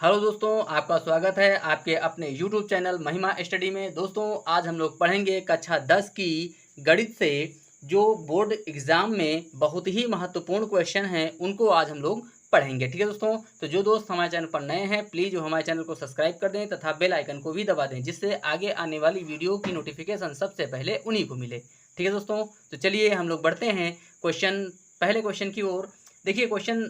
Hello दोस्तों, आपका स्वागत है आपके अपने YouTube चैनल महिमा स्टडी में। दोस्तों, आज हम लोग पढ़ेंगे कक्षा 10 की गणित से जो बोर्ड एग्ज़ाम में बहुत ही महत्वपूर्ण क्वेश्चन हैं, उनको आज हम लोग पढ़ेंगे। ठीक है दोस्तों, तो जो दोस्त हमारे चैनल पर नए हैं, प्लीज़ जो हमारे चैनल को सब्सक्राइब कर दें तथा बेल आइकन को भी दबा दें, जिससे आगे आने वाली वीडियो की नोटिफिकेशन सबसे पहले उन्हीं को मिले। ठीक है दोस्तों, तो चलिए हम लोग बढ़ते हैं पहले क्वेश्चन की ओर। देखिए, क्वेश्चन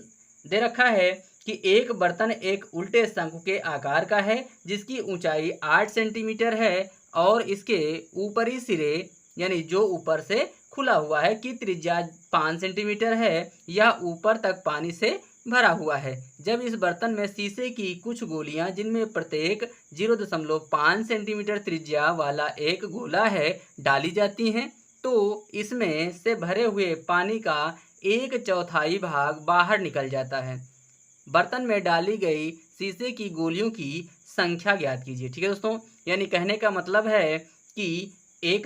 दे रखा है कि एक बर्तन एक उल्टे शंकु के आकार का है, जिसकी ऊंचाई 8 सेंटीमीटर है और इसके ऊपरी सिरे यानी जो ऊपर से खुला हुआ है की त्रिज्या 5 सेंटीमीटर है। यह ऊपर तक पानी से भरा हुआ है। जब इस बर्तन में शीशे की कुछ गोलियां, जिनमें प्रत्येक 0.5 सेंटीमीटर त्रिज्या वाला एक गोला है, डाली जाती हैं, तो इसमें से भरे हुए पानी का 1/4 भाग बाहर निकल जाता है। बर्तन में डाली गई शीशे की गोलियों की संख्या ज्ञात कीजिए। ठीक है दोस्तों, यानी कहने का मतलब है कि एक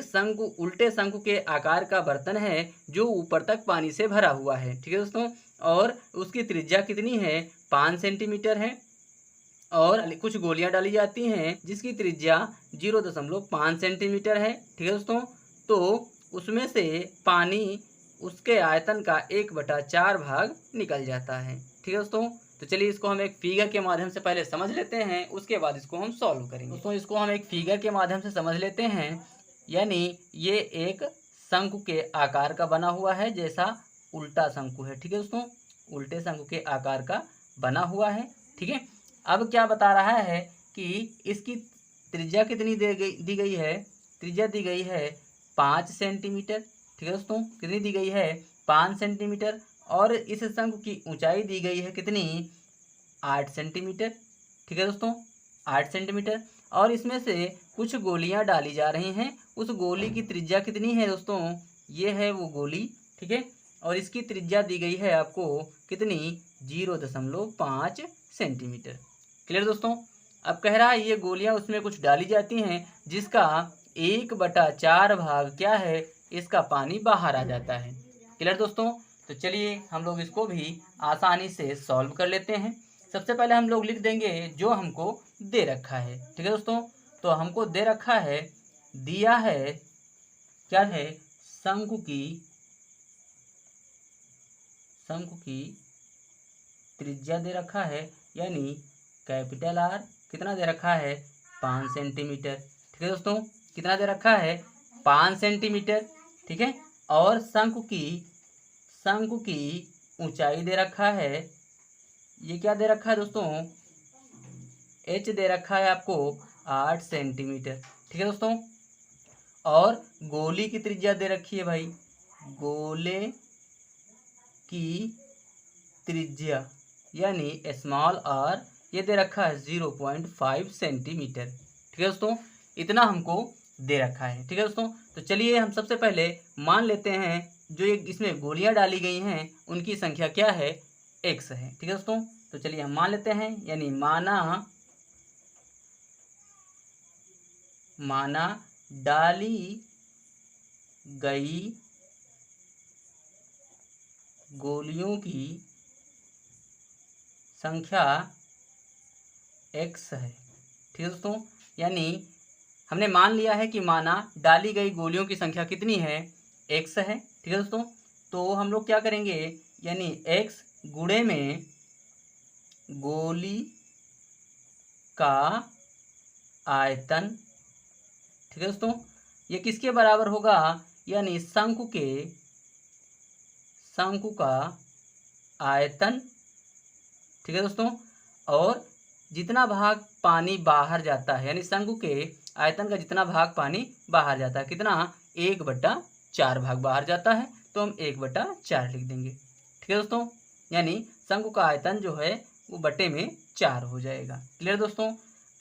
उल्टे शंकु के आकार का बर्तन है जो ऊपर तक पानी से भरा हुआ है। ठीक है दोस्तों, और उसकी त्रिज्या कितनी है? 5 सेंटीमीटर है और कुछ गोलियां डाली जाती हैं जिसकी त्रिज्या 0.5 सेंटीमीटर है। ठीक है दोस्तों, तो उसमें से पानी उसके आयतन का 1/4 भाग निकल जाता है। ठीक है दोस्तों, तो चलिए इसको हम एक फिगर के माध्यम से पहले समझ लेते हैं, उसके बाद इसको हम सॉल्व करेंगे। दोस्तों, इसको हम एक फिगर के माध्यम से समझ लेते हैं। यानी ये एक शंकु के आकार का बना हुआ है, जैसा उल्टा शंकु है। ठीक है दोस्तों, उल्टे शंकु के आकार का बना हुआ है। ठीक है, अब क्या बता रहा है कि इसकी त्रिज्या कितनी दी गई है? त्रिज्या दी गई है 5 सेंटीमीटर। ठीक है दोस्तों, कितनी दी गई है? 5 सेंटीमीटर। और इस शंकु की ऊंचाई दी गई है कितनी? 8 सेंटीमीटर। ठीक है दोस्तों, 8 सेंटीमीटर। और इसमें से कुछ गोलियां डाली जा रही हैं। उस गोली की त्रिज्या कितनी है दोस्तों? ये है वो गोली। ठीक है, और इसकी त्रिज्या दी गई है आपको कितनी? 0.5 सेंटीमीटर। क्लियर दोस्तों? अब कह रहा है ये गोलियां उसमें कुछ डाली जाती हैं, जिसका 1/4 भाग क्या है? इसका पानी बाहर आ जाता है। क्लियर दोस्तों? तो चलिए हम लोग इसको भी आसानी से सॉल्व कर लेते हैं। सबसे पहले हम लोग लिख देंगे जो हमको दे रखा है। ठीक है दोस्तों, तो हमको दे रखा है, दिया है क्या है? शंकु की त्रिज्या दे रखा है, यानी कैपिटल आर। कितना दे रखा है? 5 सेंटीमीटर। ठीक है दोस्तों, कितना दे रखा है? 5 सेंटीमीटर। ठीक है, और शंकु की ऊंचाई दे रखा है। ये क्या दे रखा है दोस्तों? एच दे रखा है आपको 8 सेंटीमीटर। ठीक है दोस्तों, और गोली की त्रिज्या दे रखी है भाई, गोले की त्रिज्या यानी स्मॉल आर, ये दे रखा है 0.5 सेंटीमीटर। ठीक है दोस्तों, इतना हमको दे रखा है। ठीक है दोस्तों, तो चलिए हम सबसे पहले मान लेते हैं जो एक इसमें गोलियां डाली गई हैं उनकी संख्या क्या है? x है। ठीक है दोस्तों, तो चलिए हम मान लेते हैं, यानी माना डाली गई गोलियों की संख्या x है। ठीक है दोस्तों, यानी हमने मान लिया है कि माना डाली गई गोलियों की संख्या कितनी है? x है। ठीक है दोस्तों, तो हम लोग क्या करेंगे, यानी x गुणे में गोली का आयतन। ठीक है दोस्तों, ये किसके बराबर होगा? यानी शंकु का आयतन। ठीक है दोस्तों, और जितना भाग पानी बाहर जाता है, यानी शंकु के आयतन का जितना भाग पानी बाहर जाता है, कितना? 1/4 भाग बाहर जाता है, तो हम 1/4 लिख देंगे। ठीक है दोस्तों, यानी शंकु का आयतन जो है वो बटे में 4 हो जाएगा। क्लियर दोस्तों?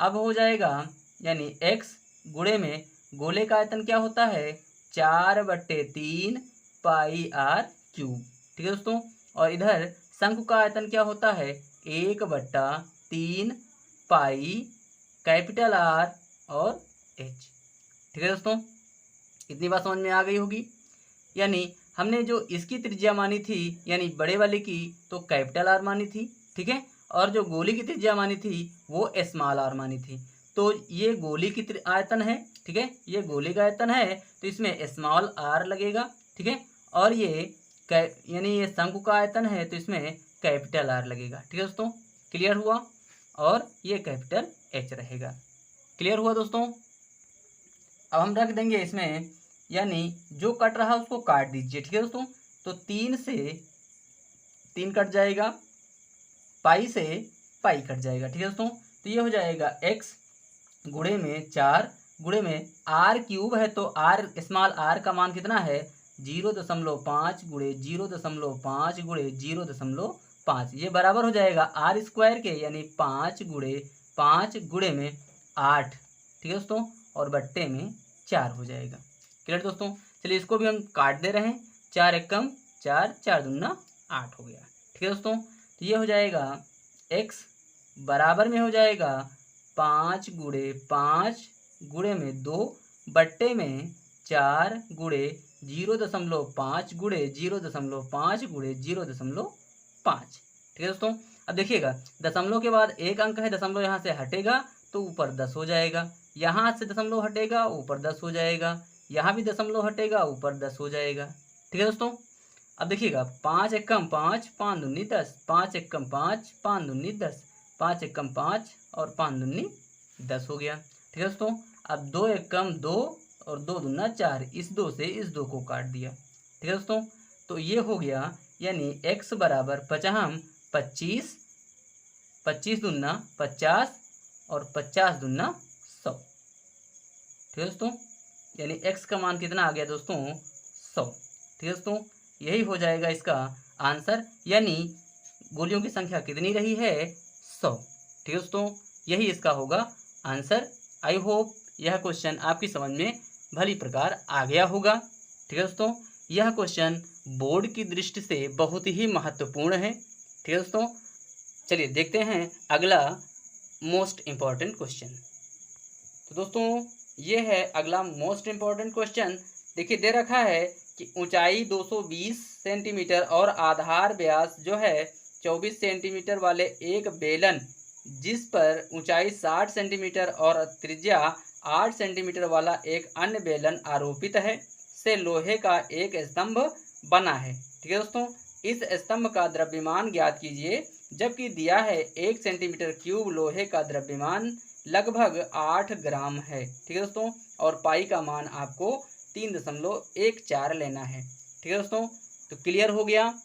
अब हो जाएगा, यानी x गुणे में गोले का आयतन क्या होता है? 4/3 पाई आर क्यूब। ठीक है दोस्तों, और इधर शंकु का आयतन क्या होता है? 1/3 पाई कैपिटल आर और एच। ठीक है दोस्तों, इतनी बात समझ में आ गई होगी। यानी हमने जो इसकी त्रिज्या मानी थी, यानी बड़े वाले की, तो कैपिटल आर मानी थी। ठीक है, और जो गोली की त्रिज्या मानी थी वो स्मॉल आर मानी थी। तो ये गोली की आयतन है, ठीक है, ये गोली का आयतन है तो इसमें स्मॉल आर लगेगा, ठीक है। और ये यानी ये शंकु का आयतन है तो इसमें कैपिटल आर लगेगा, ठीक है दोस्तों। क्लियर हुआ? और ये कैपिटल एच रहेगा। क्लियर हुआ दोस्तों? अब हम रख देंगे इसमें, यानी जो कट रहा है उसको काट दीजिए, ठीक है दोस्तों। तो 3 से 3 कट जाएगा, पाई से पाई कट जाएगा, ठीक है दोस्तों। तो ये हो जाएगा x गुणे में 4 गुणे में आर क्यूब है तो आर स्मॉल आर का मान कितना है 0.5 गुणे 0.5 गुणे 0.5, ये बराबर हो जाएगा आर स्क्वायर के, यानी 5 गुणे 5 गुणे में 8, ठीक है दोस्तों, और बट्टे में 4 हो जाएगा। क्लियर दोस्तों? चलिए इसको भी हम काट दे रहे हैं, 4 एकम 4, 4 दूना 8 हो गया, ठीक है दोस्तों। तो ये हो जाएगा x बराबर में हो जाएगा 5 गुणे 5 गुणे में 2 बट्टे में 4 गुणे 0.5 गुणे 0.5 गुणे 0.5, ठीक है दोस्तों। अब देखिएगा दशमलव के बाद एक अंक है, दशमलव यहाँ से हटेगा तो ऊपर 10 हो जाएगा, यहाँ से दशमलव हटेगा ऊपर 10 हो जाएगा, यहाँ भी दशमलव हटेगा ऊपर 10 हो जाएगा, ठीक है दोस्तों। अब देखिएगा 5 एकम 5 5 दूनी 10, 5 एकम 5 5 दूनी 10, 5 एकम 5 और 5 दूनी 10 हो गया, ठीक है दोस्तों। अब 2 एकम 2 और 2 दूना 4, इस 2 से इस 2 को काट दिया, ठीक है दोस्तों। तो ये हो गया, यानी x बराबर 25, 25 दूना 50 और 50 दूना 100, ठीक है दोस्तों। यानी x का मान कितना आ गया दोस्तों 100, ठीक है दोस्तों। यही हो जाएगा इसका आंसर, यानी गोलियों की संख्या कितनी रही है 100, ठीक है दोस्तों। यही इसका होगा आंसर। आई होप यह क्वेश्चन आपकी समझ में भली प्रकार आ गया होगा, ठीक है दोस्तों। यह क्वेश्चन बोर्ड की दृष्टि से बहुत ही महत्वपूर्ण है, ठीक है दोस्तों। चलिए देखते हैं अगला मोस्ट इम्पॉर्टेंट क्वेश्चन। तो दोस्तों ये है अगला मोस्ट इम्पॉर्टेंट क्वेश्चन। देखिए दे रखा है कि ऊंचाई 220 सेंटीमीटर और आधार व्यास जो है 24 सेंटीमीटर वाले एक बेलन, जिस पर ऊंचाई 60 सेंटीमीटर और त्रिज्या 8 सेंटीमीटर वाला एक अन्य बेलन आरोपित है, से लोहे का एक स्तंभ बना है, ठीक है दोस्तों। इस स्तंभ का द्रव्यमान ज्ञात कीजिए, जबकि दिया है 1 सेंटीमीटर क्यूब लोहे का द्रव्यमान लगभग 8 ग्राम है, ठीक है दोस्तों, और पाई का मान आपको 3.14 लेना है, ठीक है दोस्तों। तो क्लियर हो गया।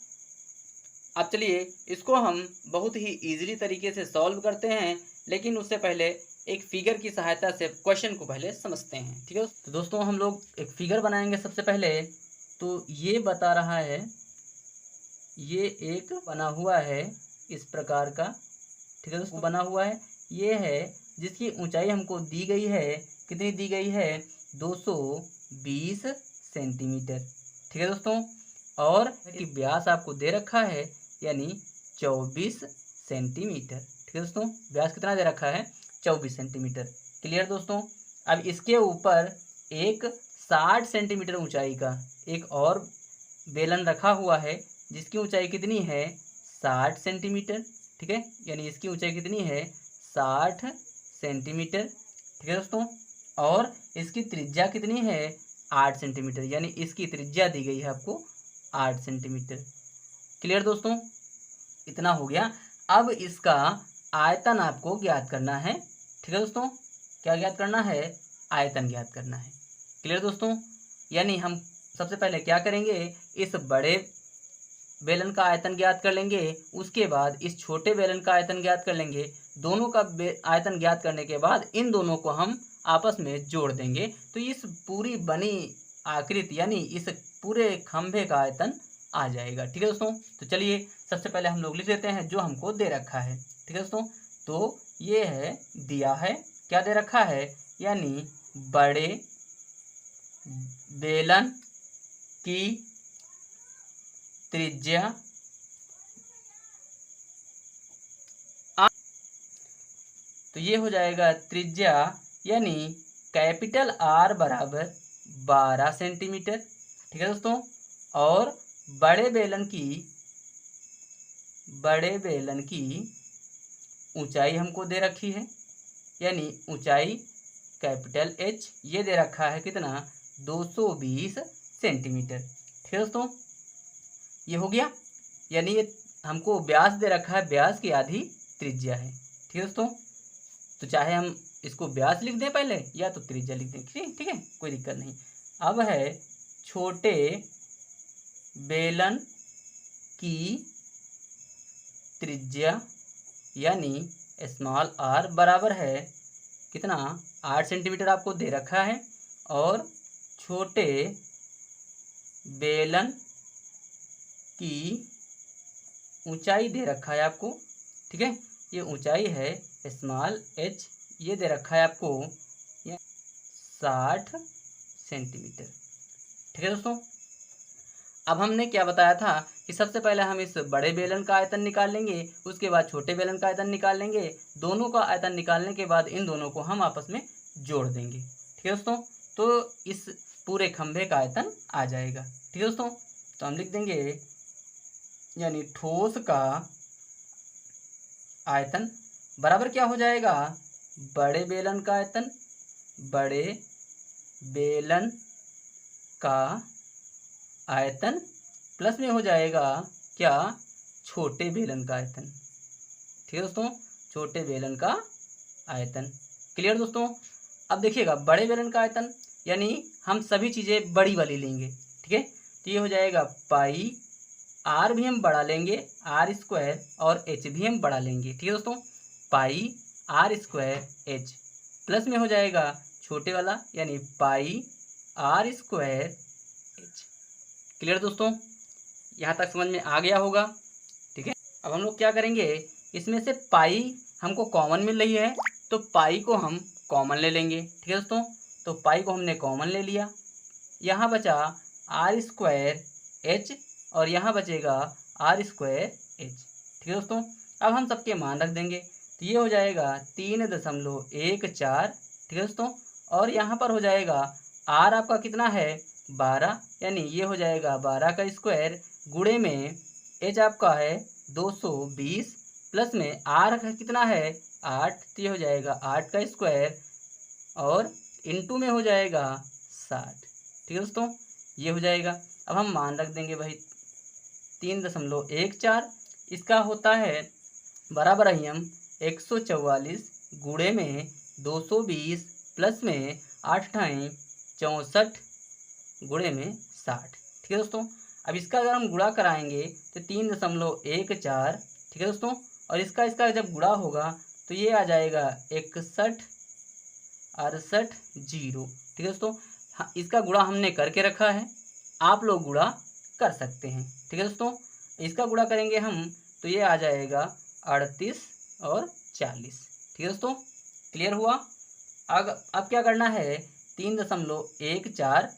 अब चलिए इसको हम बहुत ही इजीली तरीके से सॉल्व करते हैं, लेकिन उससे पहले एक फिगर की सहायता से क्वेश्चन को पहले समझते हैं, ठीक है। तो दोस्तों हम लोग एक फिगर बनाएंगे सबसे पहले। तो ये बता रहा है, ये एक बना हुआ है इस प्रकार का, ठीक है दोस्तों, बना हुआ है। ये है जिसकी ऊंचाई हमको दी गई है, कितनी दी गई है 220 सेंटीमीटर, ठीक है दोस्तों। और कि व्यास आपको दे रखा है, यानी 24 सेंटीमीटर, ठीक है दोस्तों। व्यास कितना दे रखा है 24 सेंटीमीटर। क्लियर दोस्तों। अब इसके ऊपर एक 60 सेंटीमीटर ऊंचाई का एक और बेलन रखा हुआ है, जिसकी ऊंचाई कितनी है 60 सेंटीमीटर, ठीक है। यानी इसकी ऊंचाई कितनी है 60 सेंटीमीटर, ठीक है दोस्तों। और इसकी त्रिज्या कितनी है 8 सेंटीमीटर, यानी इसकी त्रिज्या दी गई है आपको 8 सेंटीमीटर। क्लियर दोस्तों, इतना हो गया। अब इसका आयतन आपको ज्ञात करना है, ठीक है दोस्तों। क्या ज्ञात करना है? आयतन ज्ञात करना है। क्लियर दोस्तों। यानी हम सबसे पहले क्या करेंगे, इस बड़े बेलन का आयतन ज्ञात कर लेंगे, उसके बाद इस छोटे बेलन का आयतन ज्ञात कर लेंगे। दोनों का आयतन ज्ञात करने के बाद इन दोनों को हम आपस में जोड़ देंगे, तो इस पूरी बनी आकृति यानी इस पूरे खंभे का आयतन आ जाएगा, ठीक है दोस्तों। तो चलिए सबसे पहले हम लोग लिख लेते हैं जो हमको दे रखा है, ठीक है दोस्तों। तो ये है दिया है, क्या दे रखा है, यानी बड़े बेलन की त्रिज्या तो ये हो जाएगा त्रिज्या, यानी कैपिटल आर बराबर 12 सेंटीमीटर, ठीक है दोस्तों। और बड़े बेलन की ऊंचाई हमको दे रखी है, यानी ऊंचाई कैपिटल एच ये दे रखा है कितना 220 सेंटीमीटर। ठीक है दोस्तों, ये हो गया। यानी ये हमको व्यास दे रखा है, व्यास की आधी त्रिज्या है। ठीक है दोस्तों, तो चाहे हम इसको व्यास लिख दें पहले या तो त्रिज्या लिख दें, ठीक है, कोई दिक्कत नहीं। अब है छोटे बेलन की त्रिज्या यानी स्मॉल आर बराबर है कितना 8 सेंटीमीटर आपको दे रखा है, और छोटे बेलन की ऊंचाई दे रखा है आपको। ठीक है, ये ऊंचाई है स्मॉल एच, ये दे रखा है आपको 60 सेंटीमीटर। ठीक है दोस्तों, अब हमने क्या बताया था कि सबसे पहले हम इस बड़े बेलन का आयतन निकाल लेंगे, उसके बाद छोटे बेलन का आयतन निकाल लेंगे, दोनों का आयतन निकालने के बाद इन दोनों को हम आपस में जोड़ देंगे। ठीक है दोस्तों, तो इस पूरे खंभे का आयतन आ जाएगा। ठीक है दोस्तों, तो हम लिख देंगे यानी ठोस का आयतन बराबर क्या हो जाएगा, बड़े बेलन का आयतन, बड़े बेलन का आयतन प्लस में हो जाएगा क्या, छोटे बेलन का आयतन। ठीक है दोस्तों, छोटे बेलन का आयतन। क्लियर दोस्तों, अब देखिएगा बड़े बेलन का आयतन यानी हम सभी चीज़ें बड़ी वाली लेंगे। ठीक है, तो ये हो जाएगा पाई, आर भी हम बढ़ा लेंगे, आर स्क्वायर, और एच भी हम बढ़ा लेंगे। ठीक है दोस्तों, पाई आर स्क्वायर एच प्लस में हो जाएगा छोटे वाला यानी पाई आर स्क्वायर एच। क्लियर दोस्तों, यहाँ तक समझ में आ गया होगा। ठीक है, अब हम लोग क्या करेंगे, इसमें से पाई हमको कॉमन मिल रही है तो पाई को हम कॉमन ले लेंगे। ठीक है दोस्तों, तो पाई को हमने कॉमन ले लिया, यहाँ बचा आर स्क्वायर एच और यहाँ बचेगा आर स्क्वायर एच। ठीक है दोस्तों, अब हम सबके मान रख देंगे, तो ये हो जाएगा 3.14। ठीक है दोस्तों, और यहाँ पर हो जाएगा आर आपका कितना है 12, यानी ये हो जाएगा 12 का स्क्वायर गुणे में एच आपका है 220 प्लस में आर का कितना है 8, तो ये हो जाएगा 8 का स्क्वायर और इंटू में हो जाएगा 60। ठीक है दोस्तों, ये हो जाएगा। अब हम मान रख देंगे भाई 3.14, इसका होता है बराबर ही हम 144 गुणे में 220 प्लस में 8 × 64 गुणे में 60। ठीक है दोस्तों, अब इसका अगर हम गुणा कराएंगे तो 3.14। ठीक है दोस्तों, और इसका जब गुणा होगा तो ये आ जाएगा 61 68 0। ठीक है दोस्तों, हाँ, इसका गुणा हमने करके रखा है, आप लोग गुणा कर सकते हैं। ठीक है दोस्तों, इसका गुणा करेंगे हम तो ये आ जाएगा 38 और 40। ठीक है दोस्तों, क्लियर हुआ। अब क्या करना है 3.14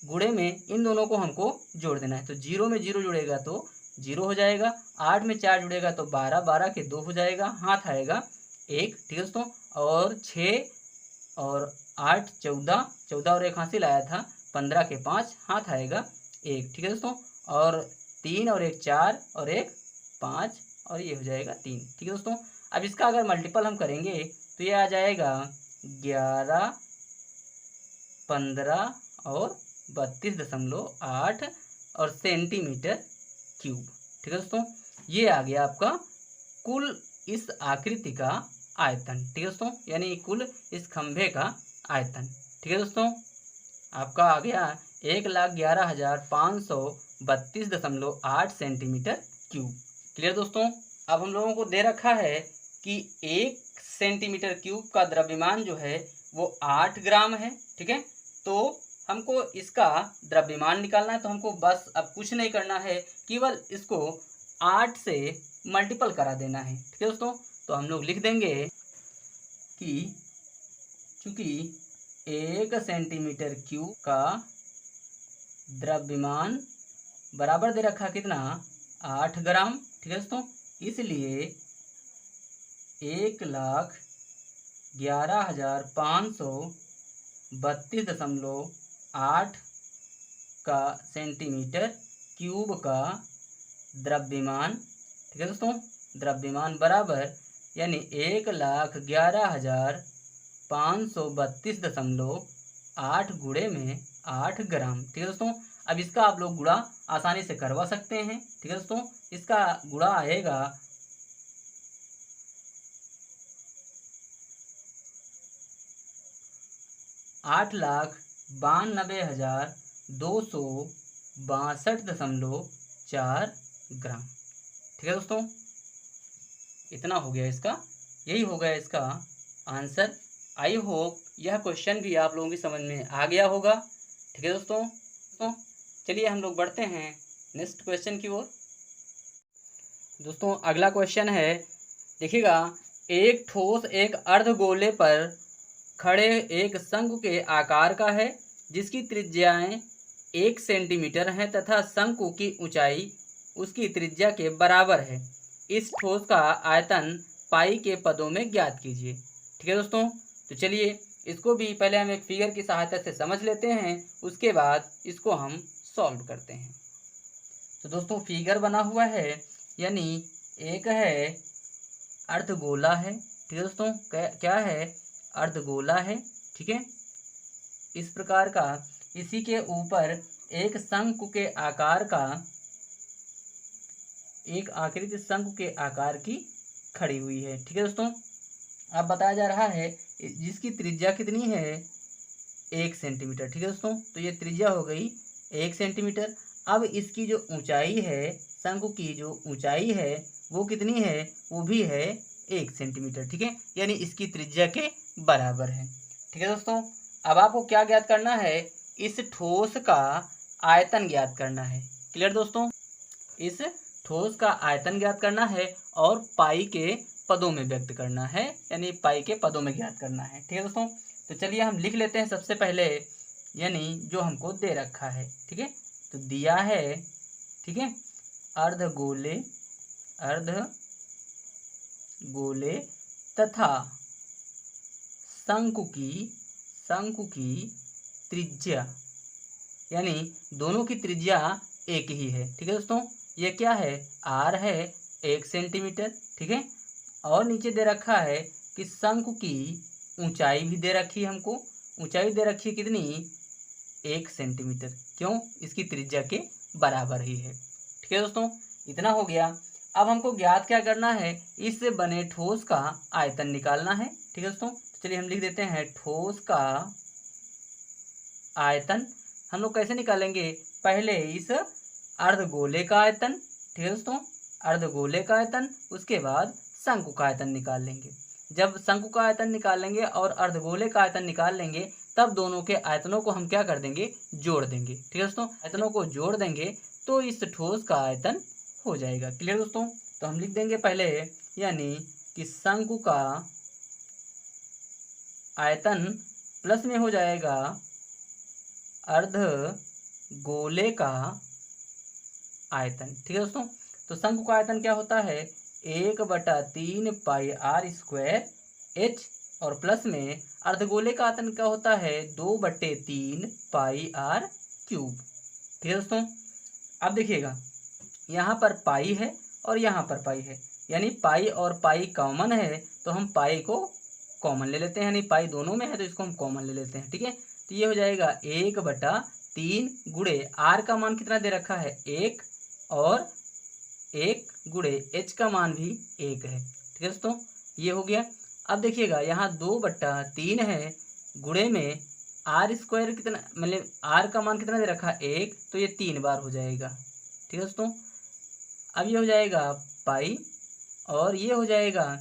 गुणे में इन दोनों को हमको जोड़ देना है, तो 0 में 0 जुड़ेगा तो 0 हो जाएगा, 8 में 4 जुड़ेगा तो 12, 12 के 2 हो जाएगा, हाथ आएगा 1। ठीक है दोस्तों, और 6 और 8 14, 14 और 1 हासिल आया था 15 के 5, हाथ आएगा 1। ठीक है दोस्तों, और 3 और 1 4 और 1 5 और ये हो जाएगा 3। ठीक है दोस्तों, अब इसका अगर मल्टीपल हम करेंगे तो ये आ जाएगा 11 15 और 32.8 और सेंटीमीटर क्यूब। ठीक है दोस्तों, ये आ गया आपका कुल इस आकृति का आयतन। ठीक है दोस्तों, यानी कुल इस खंभे का आयतन। ठीक है दोस्तों, आपका आ गया 1,11,532.8 सेंटीमीटर क्यूब। क्लियर दोस्तों, अब हम लोगों को दे रखा है कि 1 सेंटीमीटर क्यूब का द्रव्यमान जो है वो 8 ग्राम है। ठीक है, तो हमको इसका द्रव्यमान निकालना है, तो हमको बस अब कुछ नहीं करना है, केवल इसको 8 से मल्टीपल करा देना है। ठीक है दोस्तों, तो हम लोग लिख देंगे कि चूंकि 1 सेंटीमीटर क्यूब का द्रव्यमान बराबर दे रखा कितना 8 ग्राम। ठीक है दोस्तों, इसलिए 1,11,532.8 का सेंटीमीटर क्यूब का द्रव्यमान। ठीक है दोस्तों, द्रव्यमान बराबर यानी 1,11,532.8 गुणे में 8 ग्राम। ठीक है दोस्तों, अब इसका आप लोग गुणा आसानी से करवा सकते हैं। ठीक है दोस्तों, इसका गुणा आएगा 8,92,262.4 ग्राम। ठीक है दोस्तों, इतना हो गया इसका, यही हो गया इसका आंसर। आई होप यह क्वेश्चन भी आप लोगों की समझ में आ गया होगा। ठीक है दोस्तों, तो चलिए हम लोग बढ़ते हैं नेक्स्ट क्वेश्चन की ओर। दोस्तों अगला क्वेश्चन है, देखिएगा, एक ठोस एक अर्धगोले पर खड़े एक शंकु के आकार का है जिसकी त्रिज्याएं 1 सेंटीमीटर हैं तथा शंकु की ऊंचाई उसकी त्रिज्या के बराबर है। इस ठोस का आयतन पाई के पदों में ज्ञात कीजिए। ठीक है दोस्तों, तो चलिए इसको भी पहले हम एक फिगर की सहायता से समझ लेते हैं, उसके बाद इसको हम सॉल्व करते हैं। तो दोस्तों फिगर बना हुआ है, यानी एक है अर्धगोला है। ठीक है दोस्तों, क्या है, अर्धगोला है। ठीक है, इस प्रकार का, इसी के ऊपर एक शंकु के आकार का, एक आकृति शंकु के आकार की खड़ी हुई है। ठीक है दोस्तों, अब बताया जा रहा है जिसकी त्रिज्या कितनी है, 1 सेंटीमीटर। ठीक है दोस्तों, तो ये त्रिज्या हो गई 1 सेंटीमीटर। अब इसकी जो ऊंचाई है, शंकु की जो ऊंचाई है वो कितनी है, वो भी है 1 सेंटीमीटर। ठीक है, यानी इसकी त्रिज्या के बराबर है। ठीक है दोस्तों, अब आपको क्या ज्ञात करना है, इस ठोस का आयतन ज्ञात करना है। क्लियर दोस्तों, इस ठोस का आयतन ज्ञात करना है और पाई के पदों में व्यक्त करना है, यानी पाई के पदों में ज्ञात करना है। ठीक है दोस्तों, तो चलिए हम लिख लेते हैं सबसे पहले, यानी जो हमको दे रखा है। ठीक है, तो दिया है, ठीक है, अर्धगोले तथा शंकु की त्रिज्या, यानी दोनों की त्रिज्या एक ही है। ठीक है दोस्तों, ये क्या है, आर है 1 सेंटीमीटर। ठीक है, और नीचे दे रखा है कि शंकु की ऊंचाई भी दे रखी है, हमको ऊंचाई दे रखी है कितनी, 1 सेंटीमीटर। क्यों, इसकी त्रिज्या के बराबर ही है। ठीक है दोस्तों, इतना हो गया। अब हमको ज्ञात क्या करना है, इससे बने ठोस का आयतन निकालना है। ठीक है दोस्तों, तो चलिए हम लिख देते हैं ठोस का आयतन। हम लोग कैसे निकालेंगे, पहले इस अर्धगोले का आयतन, ठीक है दोस्तों, अर्धगोले का आयतन, उसके बाद शंकु का आयतन निकाल लेंगे। जब शंकु का आयतन निकाल लेंगे और अर्धगोले का आयतन निकाल लेंगे, तब दोनों के आयतनों को हम क्या कर देंगे, जोड़ देंगे। ठीक है दोस्तों, आयतनों को जोड़ देंगे तो इस ठोस का आयतन हो जाएगा। क्लियर दोस्तों, तो हम लिख देंगे पहले, यानी कि शंकु का आयतन प्लस में हो जाएगा अर्धगोले का आयतन। ठीक है दोस्तों, तो शंकु का आयतन क्या होता है, 1/3 पाई आर स्क्वायर एच, और प्लस में अर्धगोले का आयतन क्या होता है, 2/3 पाई आर क्यूब। ठीक है दोस्तों, अब देखिएगा यहाँ पर पाई है और यहाँ पर पाई है, यानी पाई और पाई कॉमन है, तो हम पाई को कॉमन ले लेते हैं, यानी पाई दोनों में है तो इसको हम कॉमन ले लेते हैं। ठीक है, तो ये हो जाएगा 1/3 गुणे आर का मान कितना दे रखा है, 1, और 1 गुणे एच का मान भी 1 है। ठीक है दोस्तों, ये हो गया। अब देखिएगा यहाँ 2/3 है, गुणे में आर स्क्वायर कितना, मतलब आर का मान कितना दे रखा है, 1, तो ये 3 बार हो जाएगा। ठीक है दोस्तों, अब ये हो जाएगा पाई, और ये हो जाएगा,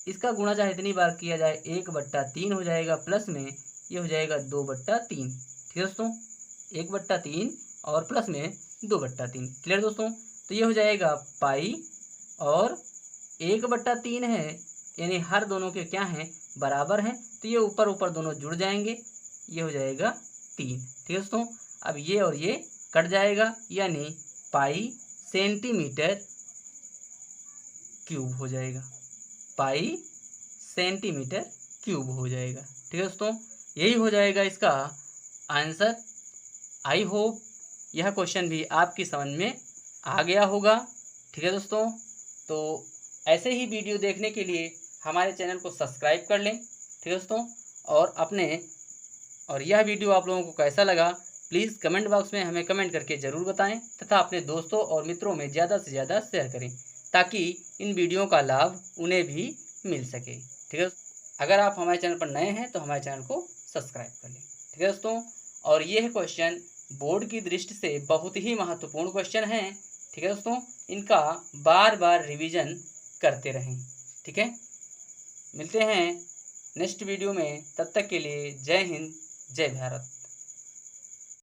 इसका गुणा चाहे इतनी बार किया जाए 1/3 हो जाएगा, प्लस में ये हो जाएगा 2/3। ठीक है दोस्तों, 1/3 और प्लस में 2/3। क्लियर दोस्तों, तो ये हो जाएगा पाई, और 1/3 है, यानी हर दोनों के क्या हैं, बराबर हैं, तो ये ऊपर ऊपर दोनों जुड़ जाएंगे, ये हो जाएगा 3। ठीक है दोस्तों, अब ये और ये कट जाएगा, यानी पाई सेंटीमीटर क्यूब हो जाएगा, पाई सेंटीमीटर क्यूब हो जाएगा। ठीक है दोस्तों, यही हो जाएगा इसका आंसर। आई होप यह क्वेश्चन भी आपकी समझ में आ गया होगा। ठीक है दोस्तों, तो ऐसे ही वीडियो देखने के लिए हमारे चैनल को सब्सक्राइब कर लें, ठीक है दोस्तों। और यह वीडियो आप लोगों को कैसा लगा प्लीज़ कमेंट बॉक्स में हमें कमेंट करके ज़रूर बताएं तथा अपने दोस्तों और मित्रों में ज़्यादा से ज़्यादा शेयर करें ताकि इन वीडियो का लाभ उन्हें भी मिल सके, ठीक है। अगर आप हमारे चैनल पर नए हैं तो हमारे चैनल को सब्सक्राइब कर लें, ठीक है दोस्तों। और यह क्वेश्चन बोर्ड की दृष्टि से बहुत ही महत्वपूर्ण क्वेश्चन है, ठीक है दोस्तों। इनका बार बार रिवीजन करते रहें, ठीक है। मिलते हैं नेक्स्ट वीडियो में, तब तक के लिए जय हिंद जय भारत।